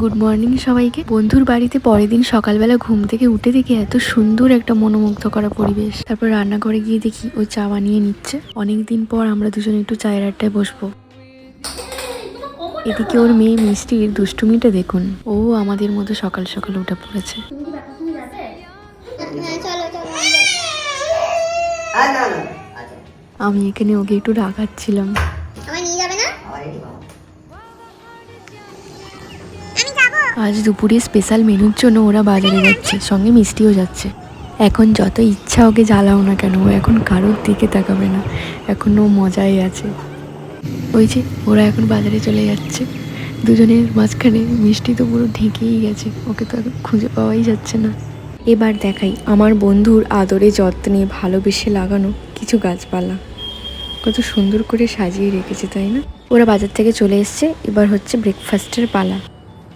Good morning সবাইকে। বন্ধুর বাড়িতে পরের দিন সকালবেলা ঘুম থেকে উঠে দেখি এত সুন্দর একটা মনোমুগ্ধ করা পরিবেশ। তারপর রান্নাঘরে গিয়ে দেখি ও চা বানিয়ে নিচ্ছে। অনেকদিন পর আমরা দুজনে একটু চায়ের আড্ডায় বসবো। এদিকে ওর মেয়ে মিষ্টির দুষ্টুমিটা দেখুন, ও আমাদের মতো সকাল সকাল উঠে পড়েছে। আমি এখানে ওকে একটু রাগাচ্ছিলাম। আজ দুপুরে স্পেশাল মেনুর জন্য ওরা বাজারে যাচ্ছে, সঙ্গে মিষ্টিও যাচ্ছে। এখন যত ইচ্ছা ওকে জ্বালাও না কেন, ও এখন কারোর দিকে তাকাবে না, এখন ও মজাই আছে। ওই যে ওরা এখন বাজারে চলে যাচ্ছে, দুজনের মাঝখানে মিষ্টি তো পুরো ঢেকেই গেছে, ওকে তো এখন খুঁজে পাওয়াই যাচ্ছে না। এবার দেখাই আমার বন্ধুর আদরে যত্নে ভালোবেসে লাগানো কিছু গাছপালা, কত সুন্দর করে সাজিয়ে রেখেছে তাই না। ওরা বাজার থেকে চলে এসছে, এবার হচ্ছে ব্রেকফাস্টের পালা।